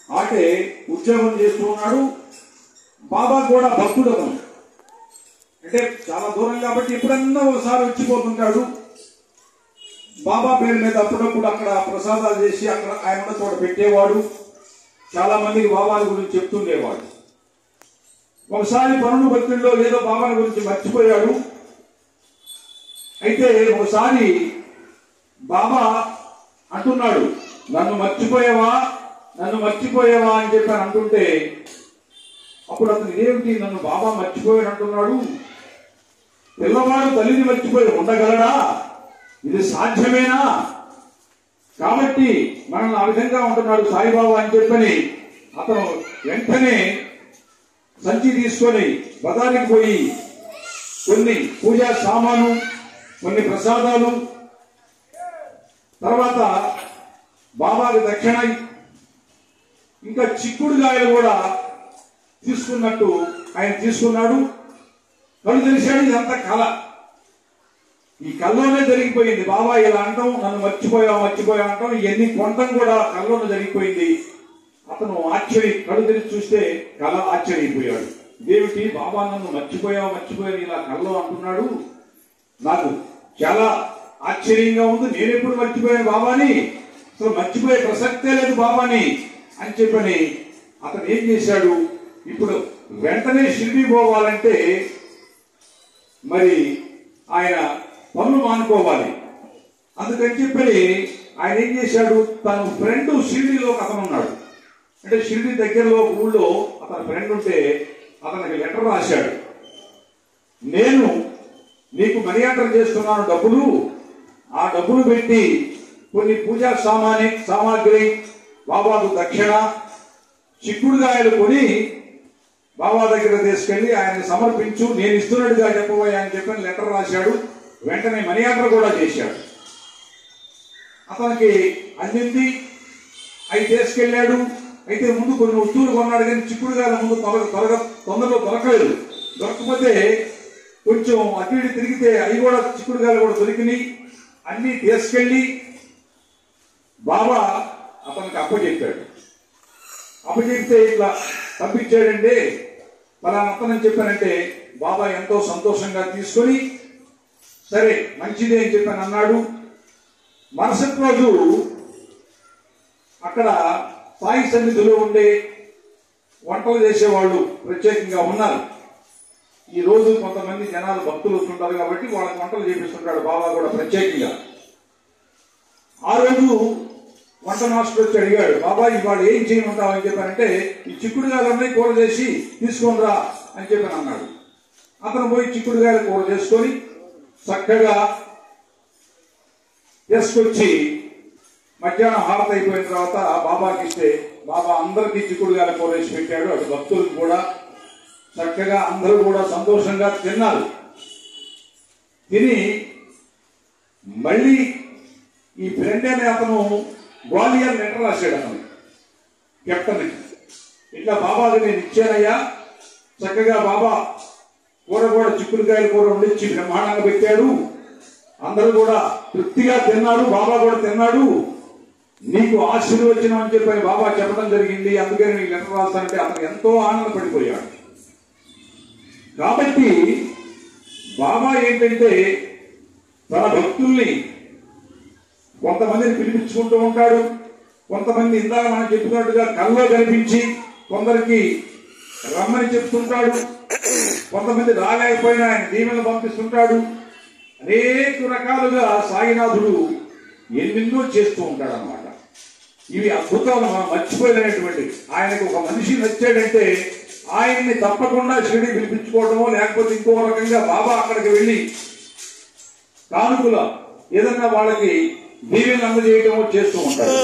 అంటే ఉద్యోగం చేస్తూ ఉన్నాడు. బాబా కూడా భక్తుడు అతను, అంటే చాలా దూరం కాబట్టి ఎప్పుడన్నా ఒకసారి వచ్చిపోతుంటాడు. బాబా పేరు మీద అప్పుడప్పుడు అక్కడ ప్రసాదాలు చేసి అక్కడ ఆయన ఉన్న చోట పెట్టేవాడు. చాలా మందికి బాబాని గురించి చెప్తుండేవాడు. ఒకసారి పనులు భక్తుల్లో ఏదో బాబాని గురించి మర్చిపోయాడు. అయితే ఒకసారి బాబా అంటున్నాడు, నన్ను మర్చిపోయావా అని చెప్పి అంటుంటే అప్పుడు అతను ఏమిటి నన్ను బాబా మర్చిపోయాడు అంటున్నాడు, పిల్లవాడు తల్లిని మర్చిపోయి ఉండగలడా, ఇది సాధ్యమేనా, కాబట్టి మనల్ని ఆ విధంగా ఉంటున్నాడు సాయిబాబా అని చెప్పని అతను వెంటనే సంచి తీసుకొని బజారుకి పోయి కొన్ని పూజా సామాను, కొన్ని ప్రసాదాలు, తర్వాత బాబాకి దక్షిణ, ఇంకా చిక్కుడుగాయలు కూడా తీసుకున్నట్టు ఆయన తీసుకున్నాడు. కళ్ళు తెలిసాడు ఇదంతా కళ, ఈ కళ్ళలోనే జరిగిపోయింది. బాబా ఇలా అంటాం, నన్ను మర్చిపోయా అంటాం, ఇవన్నీ కొంతం కూడా కళ్ళలోనే జరిగిపోయింది. అతను కళ్ళు తెరిచి చూస్తే కళ ఆశ్చర్యపోయాడు. ఇదేమిటి బాబా నన్ను మర్చిపోయా ఇలా కళ్ళలో అంటున్నాడు, నాకు చాలా ఆశ్చర్యంగా ఉంది, నేనెప్పుడు మర్చిపోయాను బాబాని, అసలు మర్చిపోయే ప్రసక్తే లేదు బాబాని అని చెప్పని అతను ఏం చేశాడు, ఇప్పుడు వెంటనే షిరిడి పోవాలంటే మరి ఆయన పనులు మానుకోవాలి. అందుకని చెప్పని ఆయన ఏం చేశాడు, తన ఫ్రెండ్ షిరిడిలో అతను ఉన్నాడు, అంటే షిరిడి దగ్గరలో ఊళ్ళో అతని ఫ్రెండ్ ఉంటే అతనికి లెటర్ రాశాడు, నేను నీకు మనీ ఆర్డర్ చేస్తున్నాను డబ్బులు, ఆ డబ్బులు పెట్టి కొన్ని పూజా సామాగ్రి, బాబాకు దక్షిణ, చిక్కుడుగాయలు కొని బాబా దగ్గర తీసుకెళ్లి ఆయన సమర్పించు, నేను ఇస్తున్నట్టుగా చెప్పబోయా అని చెప్పని లెటర్ రాశాడు. వెంటనే మనీ ఆర్డర్ కూడా చేశాడు. అతనికి అందింది, అవి తీసుకెళ్లాడు. అయితే ముందు కొన్ని వస్తువులు కొన్నాడు, కానీ చిక్కుడుగాయల ముందు తొందరలో దొరకలేదు. దొరకకపోతే కొంచెం అటు ఇటు తిరిగితే అవి కూడా చిక్కుడుగాయలు కూడా దొరికినాయి. అన్ని తీసుకెళ్లి బాబా అతనికి అప్పచెప్పాడు. అప్పచెప్తే ఇట్లా పంపించాడండి పలానా అతనని చెప్పానంటే బాబా ఎంతో సంతోషంగా తీసుకొని సరే మంచిదే అని చెప్పని అన్నాడు. మరుసటి రోజు అక్కడ సాయి సన్నిధిలో ఉండే వంటలు చేసేవాళ్ళు ప్రత్యేకంగా ఉన్నారు. ఈ రోజు కొంతమంది జనాలు భక్తులు వస్తుంటారు కాబట్టి వాళ్ళకి వంటలు చేపిస్తుంటాడు బాబా కూడా ప్రత్యేకంగా. ఆ రోజు వంట మాస్టర్ వచ్చి అడిగాడు, బాబా ఇవాళ ఏం చేయమంటావు అని చెప్పానంటే ఈ చిక్కుడుగాయలన్నీ కూర చేసి తీసుకొని రా అని చెప్పని అన్నాడు. అతను పోయి చిక్కుడుగాయల కూర చేసుకొని చక్కగా తీసుకొచ్చి మధ్యాహ్నం హారతి అయిపోయిన తర్వాత బాబాకి ఇస్తే బాబా అందరికీ చిక్కుడుగాయల కూర వేసి పెట్టాడు. అటు భక్తులకు కూడా చక్కగా అందరూ కూడా సంతోషంగా తిన్నారు. తిని మళ్ళీ ఈ ఫ్రెండ్ అనే అతను గ్వాలియర్ లెటర్ రాశాడు అతను కెప్టెన్, ఇట్లా బాబాకి నేను ఇచ్చానయ్యా, చక్కగా బాబా కూర కూడా చిక్కుడుకాయల కూర వండించి బ్రహ్మాండంగా పెట్టాడు, అందరూ కూడా తృప్తిగా తిన్నారు, బాబా కూడా తిన్నాడు, నీకు ఆశీర్వచనం అని చెప్పని బాబా చెప్పడం జరిగింది, అందుకని నీకు లెటర్ రాస్తానంటే అతను ఎంతో ఆనందపడిపోయాడు. కాబట్టి బాబా ఏంటంటే తన భక్తుల్ని కొంతమందిని పిలిపించుకుంటూ ఉంటాడు, కొంతమంది ఇందాక మనం చెప్పుకున్నట్టుగా కల్లో కనిపించి కొందరికి రమ్మని చెప్తుంటాడు, కొంతమంది రాలేకపోయినా ఆయన దీవెనలు పంపిస్తుంటాడు. అనేక రకాలుగా సాయినాథుడు ఎన్నెన్నో చేస్తూ ఉంటాడు అన్నమాట. ఇవి అద్భుతాలు మనం మర్చిపోలేనటువంటి. ఆయనకు ఒక మనిషి నచ్చాడంటే ఆయన్ని తప్పకుండా షిరిడి పిలిపించుకోవడమో లేకపోతే ఇంకో రకంగా బాబా అక్కడికి వెళ్ళి కానుకల ఏదన్నా వాళ్ళకి దీవెనలు అందజేయటమో చేస్తూ ఉంటాడు.